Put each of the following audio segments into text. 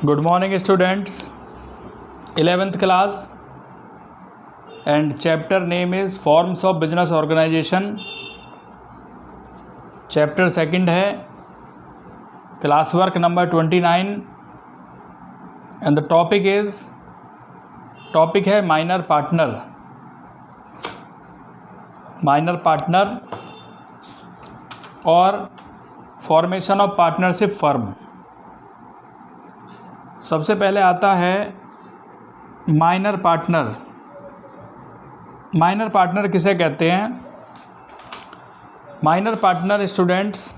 Good morning students, 11th class and chapter name is Forms of Business Organization. Chapter second है class work number 29 and the topic है minor partner और formation of partnership firm. सबसे पहले आता है minor partner किसे कहते हैं? माइनर पार्टनर स्टूडेंट्स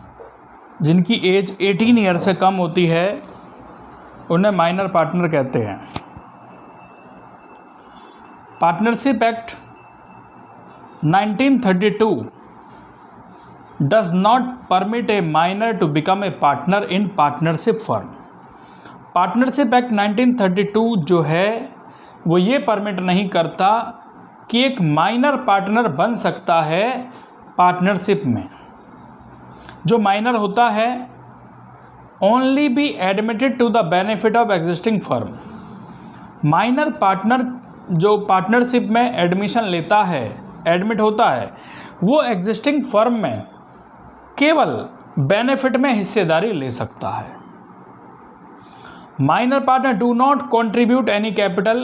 जिनकी एज 18 ईयर से कम होती है उन्हें माइनर पार्टनर कहते हैं। Partnership act 1932 does not permit a minor to become a partner in partnership firm. Partnership act 1932 जो है वो ये परमिट नहीं करता कि एक माइनर पार्टनर बन सकता है पार्टनरशिप में। जो माइनर होता है only be admitted to the benefit of existing firm. Minor partner जो पार्टनरशिप में एडमिट होता है वो एग्जिस्टिंग फर्म में केवल बेनिफिट में हिस्सेदारी ले सकता है। Minor partner do not contribute any capital.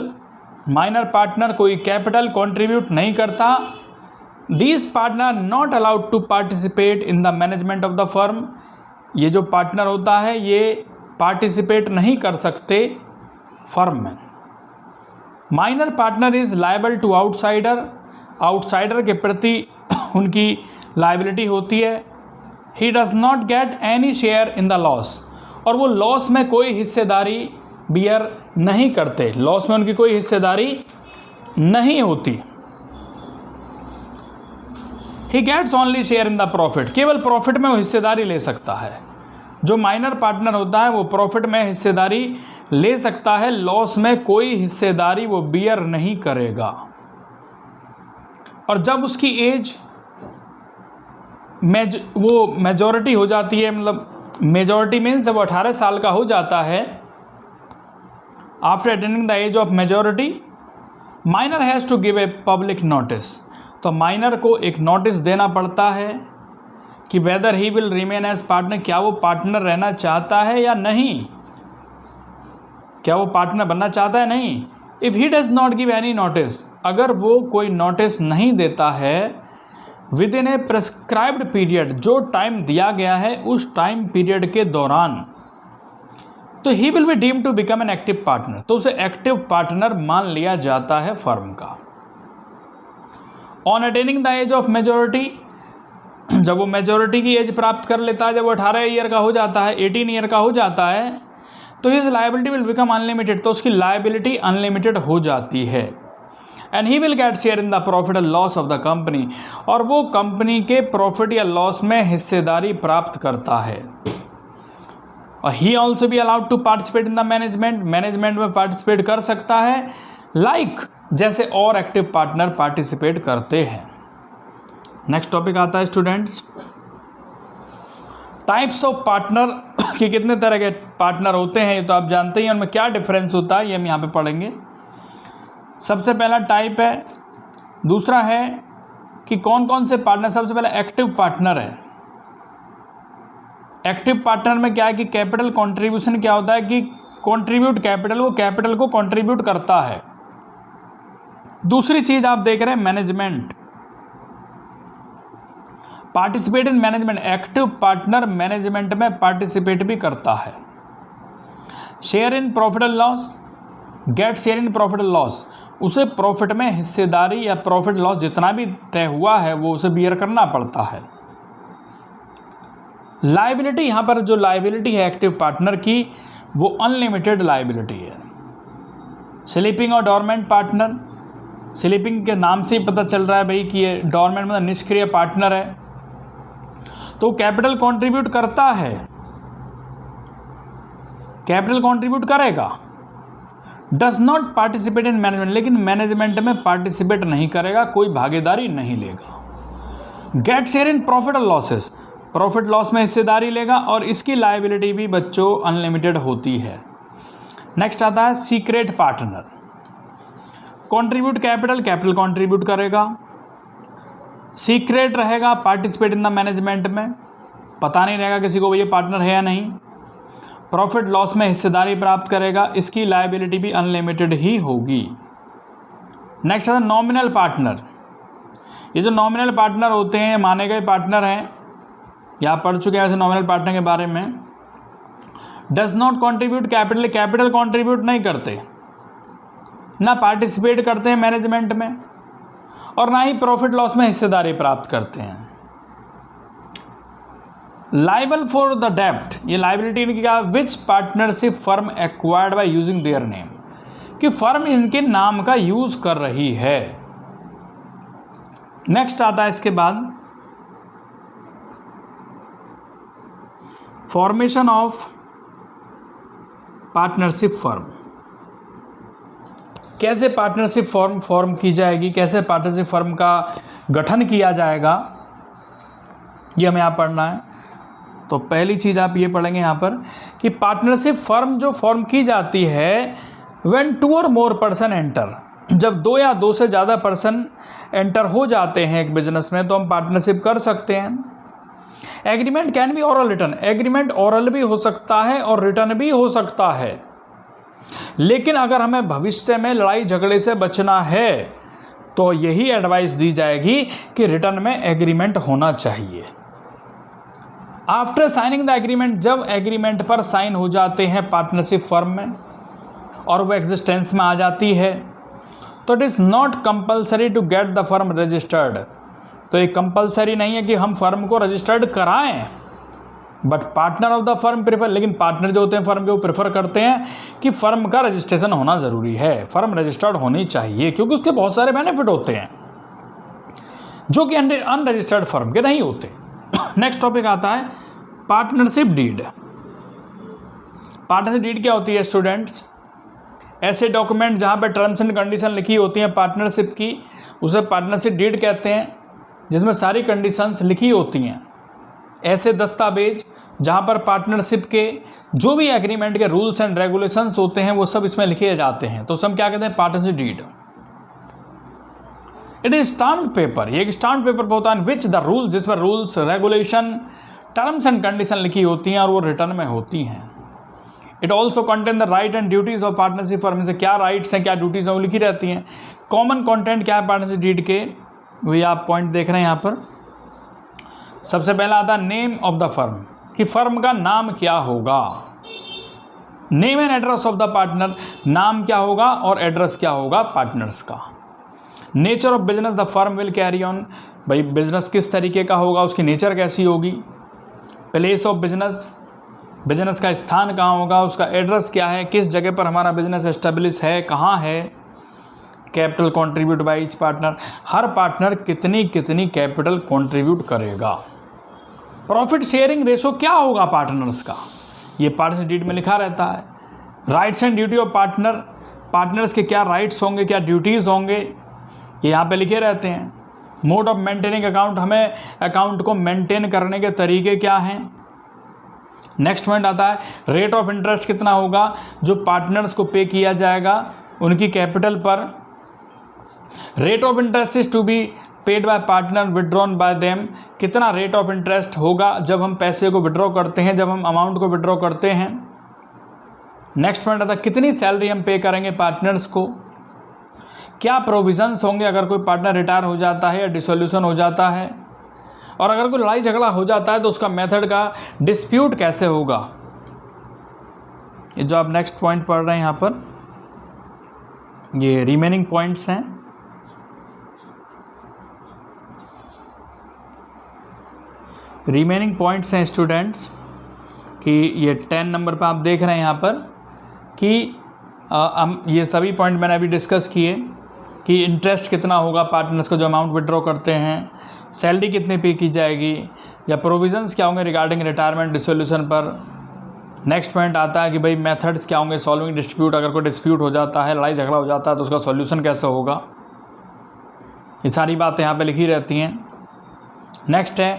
Minor partner कोई कैपिटल कंट्रीब्यूट नहीं करता। These partner not allowed to participate in the management of the firm. ये जो पार्टनर होता है ये पार्टिसिपेट नहीं कर सकते फर्म में। Minor partner is liable to outsider के प्रति उनकी लायबिलिटी होती है। He does not get any share in the loss. और वो लॉस में कोई हिस्सेदारी बियर नहीं करते, लॉस में उनकी कोई हिस्सेदारी नहीं होती। He gets only share in the profit. केवल प्रॉफिट में वो हिस्सेदारी ले सकता है। जो माइनर पार्टनर होता है वो प्रॉफिट में हिस्सेदारी ले सकता है, लॉस में कोई हिस्सेदारी वो बियर नहीं करेगा। और जब उसकी एज वो मेजॉरिटी हो जाती है, मतलब मेजॉरिटी मीन्स जब 18 साल का हो जाता है, after attaining the age of majority minor has to give a public notice. तो माइनर को एक नोटिस देना पड़ता है कि whether he will remain as partner, क्या वो पार्टनर रहना चाहता है या नहीं, क्या वो पार्टनर बनना चाहता है नहीं। If he does not give any notice, अगर वो कोई नोटिस नहीं देता है within a prescribed period, जो टाइम दिया गया है उस टाइम पीरियड के दौरान, तो he will be deemed to become an active partner. तो उसे एक्टिव पार्टनर मान लिया जाता है फर्म का। On attaining the age of majority, जब वो मेजॉरिटी की एज प्राप्त कर लेता है, जब वो 18 ईयर का हो जाता है, 18 ईयर का हो जाता है, तो his liability will become unlimited. तो उसकी लायबिलिटी अनलिमिटेड हो जाती है। And he will get share in the profit and loss of the company. और वो कंपनी के प्रॉफिट या लॉस में हिस्सेदारी प्राप्त करता है। और he also be allowed to participate in the management में पार्टिसिपेट कर सकता है, जैसे और एक्टिव पार्टनर पार्टिसिपेट करते हैं। नेक्स्ट टॉपिक आता है स्टूडेंट्स, टाइप्स ऑफ पार्टनर कि कितने तरह के पार्टनर होते हैं ये तो आप जानते ही हैं, उनमें क्या डिफरेंस होता है ये हम यहाँ पे पढ़ेंगे। सबसे पहला टाइप है, दूसरा है कि कौन कौन से पार्टनर। सबसे पहले एक्टिव पार्टनर है। एक्टिव पार्टनर में क्या है कि कैपिटल कंट्रीब्यूशन क्या होता है कि कंट्रीब्यूट कैपिटल, वो कैपिटल को कंट्रीब्यूट करता है। दूसरी चीज आप देख रहे हैं management, participate in management. Active partner management में पार्टिसिपेट भी करता है। Share in profit and loss, get share in profit and loss. उसे प्रॉफिट में हिस्सेदारी या प्रॉफिट लॉस जितना भी तय हुआ है वो उसे बियर करना पड़ता है। लायबिलिटी, यहाँ पर जो लायबिलिटी है एक्टिव पार्टनर की वो अनलिमिटेड लायबिलिटी है। स्लीपिंग और डॉर्मेंट पार्टनर, स्लीपिंग के नाम से ही पता चल रहा है भाई कि ये डॉर्मेंट मतलब निष्क्रिय पार्टनर है, तो कैपिटल कंट्रीब्यूट करता है, कैपिटल कंट्रीब्यूट करेगा। Does not participate in management, लेकिन मैनेजमेंट में पार्टिसिपेट नहीं करेगा, कोई भागीदारी नहीं लेगा। गेट शेयर इन प्रॉफिट और लॉसेस, प्रॉफिट लॉस में हिस्सेदारी लेगा और इसकी लायबिलिटी भी बच्चों अनलिमिटेड होती है। नेक्स्ट आता है secret partner. Contribute capital, capital contribute करेगा। सीक्रेट रहेगा, पार्टिसिपेट इन द मैनेजमेंट में, पता नहीं रहेगा किसी को ये पार्टनर है या नहीं। प्रॉफिट लॉस में हिस्सेदारी प्राप्त करेगा, इसकी लायबिलिटी भी अनलिमिटेड ही होगी। नेक्स्ट आता है नॉमिनल पार्टनर। ये जो नॉमिनल पार्टनर होते हैं माने गए पार्टनर हैं, या पढ़ चुके हैं वैसे नॉमिनल पार्टनर के बारे में। Does not contribute capital, capital contribute नहीं करते, ना पार्टिसिपेट करते हैं मैनेजमेंट में, और ना ही प्रॉफिट लॉस में हिस्सेदारी प्राप्त करते हैं। लाइबल फॉर द डेप्ट, ये लाइबिलिटी इनकी क्या, which partnership firm acquired by using their name, कि फर्म इनके नाम का यूज कर रही है। नेक्स्ट आता है इसके बाद फॉर्मेशन ऑफ पार्टनरशिप फर्म। कैसे पार्टनरशिप फॉर्म की जाएगी, कैसे पार्टनरशिप फर्म का गठन किया जाएगा, ये हमें यहाँ पढ़ना है। तो पहली चीज़ आप ये पढ़ेंगे यहाँ पर कि पार्टनरशिप फर्म जो फॉर्म की जाती है व्हेन 2 और मोर पर्सन एंटर, जब 2 या 2 से ज़्यादा पर्सन एंटर हो जाते हैं एक बिजनेस में तो हम पार्टनरशिप कर सकते हैं। Agreement can be oral return, agreement oral भी हो सकता है और रिटर्न भी हो सकता है, लेकिन अगर हमें भविष्य में लड़ाई झगड़े से बचना है तो यही एडवाइस दी जाएगी कि रिटर्न में एग्रीमेंट होना चाहिए। आफ्टर साइनिंग द एग्रीमेंट, जब एग्रीमेंट पर साइन हो जाते हैं पार्टनरशिप फर्म में और वो एग्जिस्टेंस में आ जाती है, तो it is not compulsory to get the firm registered, तो ये कंपल्सरी नहीं है कि हम फर्म को रजिस्टर्ड कराएं, but partner of the firm prefer, लेकिन पार्टनर जो होते हैं फर्म के वो प्रेफर करते हैं कि फर्म का रजिस्ट्रेशन होना ज़रूरी है, फर्म रजिस्टर्ड होनी चाहिए, क्योंकि उसके बहुत सारे बेनिफिट होते हैं जो कि अनरजिस्टर्ड फर्म के नहीं होते। नेक्स्ट टॉपिक आता है पार्टनरशिप डीड। पार्टनरशिप डीड क्या होती है स्टूडेंट्स? ऐसे डॉक्यूमेंट जहाँ पे टर्म्स एंड कंडीशन लिखी होती हैं पार्टनरशिप की, उसे पार्टनरशिप डीड कहते हैं, जिसमें सारी कंडीशंस लिखी होती हैं। ऐसे दस्तावेज जहाँ पर पार्टनरशिप के जो भी एग्रीमेंट के रूल्स एंड रेगुलेशंस होते हैं वो सब इसमें लिखे जाते हैं, तो हम क्या कहते हैं? Partnership deed. It is stamped paper, ये एक स्टाम्प्ड पेपर पर होता है विच द रूल्स, जिस पर rules regulation terms and condition लिखी होती हैं और वो रिटर्न में होती हैं। It also contain the right and duties of partnership firm, से क्या राइट्स हैं क्या ड्यूटीज हैं वो लिखी रहती हैं। कॉमन कंटेंट क्या है पार्टनरशिप डीड के, वही आप पॉइंट देख रहे हैं यहाँ पर। सबसे पहला आता है नेम ऑफ द फर्म, कि फर्म का नाम क्या होगा। Name and address of the partner, नाम क्या होगा और एड्रेस क्या होगा पार्टनर्स का। Nature of business the firm will carry on, भाई बिजनेस किस तरीके का होगा, उसकी नेचर कैसी होगी। प्लेस ऑफ बिजनेस, बिजनेस का स्थान कहाँ होगा, उसका एड्रेस क्या है, किस जगह पर हमारा बिजनेस एस्टेब्लिश है, कहाँ है। Capital contribute by each partner, her partner कितनी कितनी कैपिटल कंट्रीब्यूट करेगा। प्रॉफिट शेयरिंग रेशो क्या होगा पार्टनर्स का, ये पार्टनर डीड में लिखा रहता है। Rights and duty of partner, partners के क्या राइट्स होंगे क्या ड्यूटीज़ होंगे, ये यहाँ पे लिखे रहते हैं। मोड ऑफ मेंटेनिंग अकाउंट, हमें अकाउंट को मेंटेन करने के तरीके क्या हैं। नेक्स्ट पॉइंट आता है रेट ऑफ इंटरेस्ट कितना होगा जो पार्टनर्स को पे किया जाएगा उनकी कैपिटल पर। Rate of interest is to be paid by partner withdrawn by them, कितना रेट ऑफ इंटरेस्ट होगा जब हम पैसे को विड्रॉ करते हैं, जब हम अमाउंट को विड्रॉ करते हैं। नेक्स्ट पॉइंट आता है कितनी सैलरी हम पे करेंगे पार्टनर्स को। क्या प्रोविजंस होंगे अगर कोई पार्टनर रिटायर हो जाता है या डिसोल्यूशन हो जाता है, और अगर कोई लड़ाई झगड़ा हो जाता है तो उसका मेथड का डिस्प्यूट कैसे होगा। ये जो आप नेक्स्ट पॉइंट पढ़ रहे हैं यहाँ पर, ये रिमेनिंग पॉइंट्स हैं। रिमेनिंग पॉइंट्स हैं स्टूडेंट्स कि ये 10 नंबर पर आप देख रहे हैं यहाँ पर कि ये सभी पॉइंट मैंने अभी डिस्कस किए कि इंटरेस्ट कितना होगा पार्टनर्स को जो अमाउंट विड्रॉ करते हैं, सैलरी कितनी पे की जाएगी, या प्रोविजंस क्या होंगे रिगार्डिंग रिटायरमेंट डिसोल्यूशन पर। नेक्स्ट पॉइंट आता है कि भाई मेथड्स क्या होंगे सॉल्विंग डिस्प्यूट, अगर कोई डिस्प्यूट हो जाता है, लड़ाई झगड़ा हो जाता है तो उसका सॉल्यूशन कैसे होगा। ये सारी बातें यहाँ पे लिखी रहती हैं। नेक्स्ट है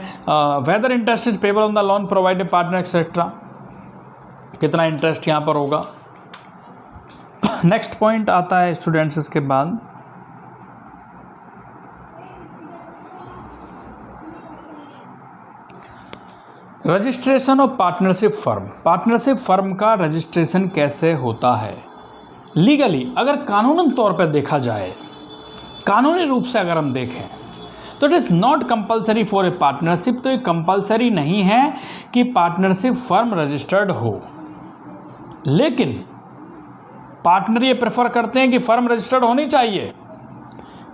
whether interest is payable on the loan provided partner etcetera, कितना इंटरेस्ट यहाँ पर होगा। नेक्स्ट पॉइंट आता है स्टूडेंट्स इसके बाद, registration of partnership firm. Partnership firm का रजिस्ट्रेशन कैसे होता है लीगली? अगर कानूनन तौर पर देखा जाए, कानूनी रूप से अगर हम देखें तो it is not compulsory for a partnership. तो ये कंपलसरी नहीं है कि पार्टनरशिप फर्म रजिस्टर्ड हो, लेकिन पार्टनर ये प्रेफर करते हैं कि फर्म रजिस्टर्ड होनी चाहिए,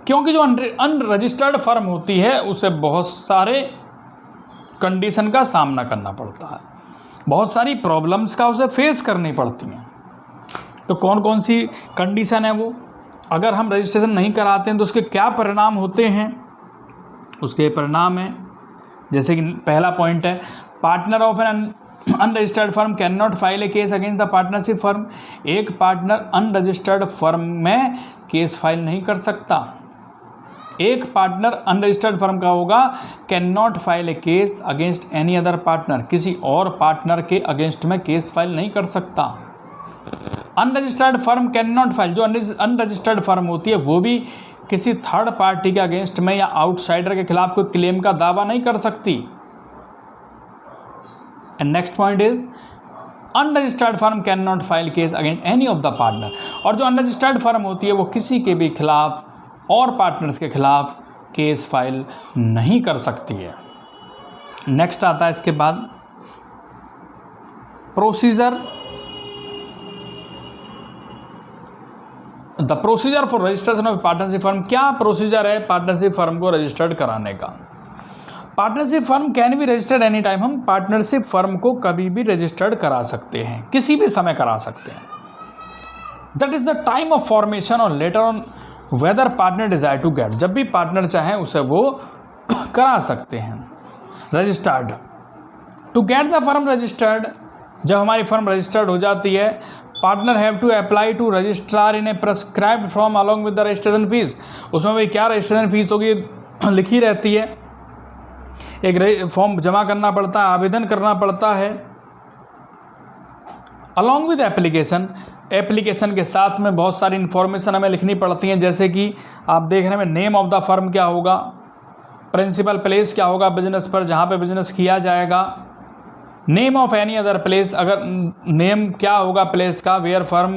क्योंकि जो अनरजिस्टर्ड फर्म होती है उसे बहुत सारे कंडीशन का सामना करना पड़ता है, बहुत सारी प्रॉब्लम्स का उसे फेस करनी पड़ती हैं। तो कौन कौन सी कंडीशन है वो? अगर हम रजिस्ट्रेशन नहीं कराते हैं तो उसके क्या परिणाम होते हैं? उसके परिणाम हैं, जैसे कि पहला पॉइंट है, partner of N unregistered firm can not file A case against the partnership firm. एक पार्टनर अनरजिस्टर्ड फर्म में केस फाइल नहीं कर सकता। एक पार्टनर अनरजिस्टर्ड फर्म का होगा, can not file A case against any other partner. किसी और पार्टनर के अगेंस्ट में केस फाइल नहीं कर सकता। Unregistered firm can not file, जो अनरजिस्टर्ड फर्म होती है वो भी किसी थर्ड पार्टी के अगेंस्ट में या आउटसाइडर के खिलाफ कोई क्लेम का दावा नहीं कर सकती। And next point is unregistered firm can not file case against any of the partner. और जो अनरजिस्टर्ड फर्म होती है वो किसी के भी खिलाफ और पार्टनर्स के खिलाफ केस फाइल नहीं कर सकती है। नेक्स्ट आता है इसके बाद procedure, the procedure for registration of partnership firm. क्या प्रोसीजर है पार्टनरशिप फर्म को रजिस्टर्ड कराने का? Partnership firm can be registered any time. हम पार्टनरशिप फर्म को कभी भी रजिस्टर्ड करा सकते हैं, किसी भी समय करा सकते हैं। That is the time of formation और later on whether partner desire to get. जब भी पार्टनर चाहे उसे वो करा सकते हैं registered. To get the firm registered, जब हमारी फर्म रजिस्टर्ड हो जाती है, partner have to apply to registrar in a prescribed form along with the registration fees. उसमें भी क्या रजिस्ट्रेशन फीस होगी लिखी रहती है, एक फॉर्म जमा करना पड़ता है, आवेदन करना पड़ता है। अलॉन्ग विद एप्लीकेशन, एप्लीकेशन के साथ में बहुत सारी इन्फॉर्मेशन हमें लिखनी पड़ती हैं, जैसे कि आप देख रहे हैं नेम ऑफ द फर्म क्या होगा, प्रिंसिपल प्लेस क्या होगा बिजनेस पर जहाँ पे बिजनेस किया जाएगा, name of any other place, अगर नेम क्या होगा प्लेस का, where firm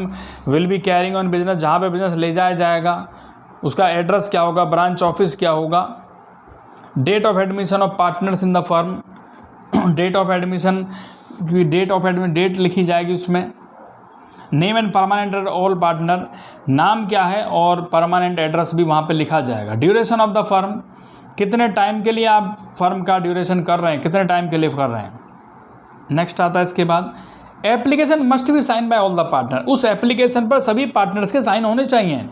will be carrying on business, जहाँ पे बिजनेस ले जाया जाएगा, उसका एड्रेस क्या होगा, ब्रांच ऑफिस क्या होगा, date of admission of partners in the firm, date of admission की डेट लिखी जाएगी उसमें, name and permanent address all partner, नाम क्या है और परमानेंट एड्रेस भी वहाँ पे लिखा जाएगा। ड्यूरेशन ऑफ द फर्म, कितने टाइम के लिए आप फर्म का ड्यूरेशन कर रहे हैं, कितने टाइम के लिए कर रहे हैं। नेक्स्ट आता है इसके बाद application must be sign by all the partner. उस एप्लीकेशन पर सभी पार्टनर्स के साइन होने चाहिए।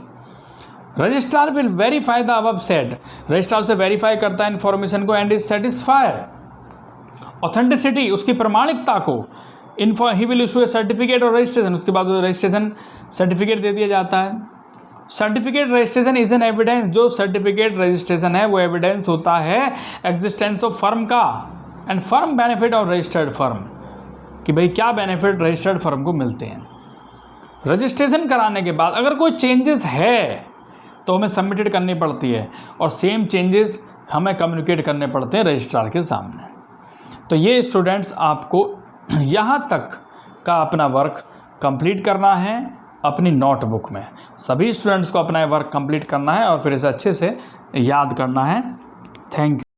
Registrar will verify the above said, registrar से वेरीफाई करता है इन्फॉर्मेशन को एंड इज सेटिस्फाइड ऑथेंटिसिटी, उसकी प्रमाणिकता को, he will issue A certificate और रजिस्ट्रेशन, उसके बाद रजिस्ट्रेशन सर्टिफिकेट दे दिया जाता है। Certificate registration is an evidence, जो सर्टिफिकेट रजिस्ट्रेशन है वो एविडेंस होता है एग्जिस्टेंस ऑफ फर्म का and firm benefit of registered firm, कि भाई क्या बेनिफिट रजिस्टर्ड फर्म को मिलते हैं। रजिस्ट्रेशन कराने के बाद अगर कोई चेंजेस है तो हमें सबमिटेड करनी पड़ती है और सेम चेंजेस हमें कम्युनिकेट करने पड़ते हैं रजिस्ट्रार के सामने। तो ये स्टूडेंट्स आपको यहाँ तक का अपना वर्क कंप्लीट करना है अपनी नोटबुक में। सभी स्टूडेंट्स को अपना वर्क कंप्लीट करना है और फिर इसे अच्छे से याद करना है। Thank you.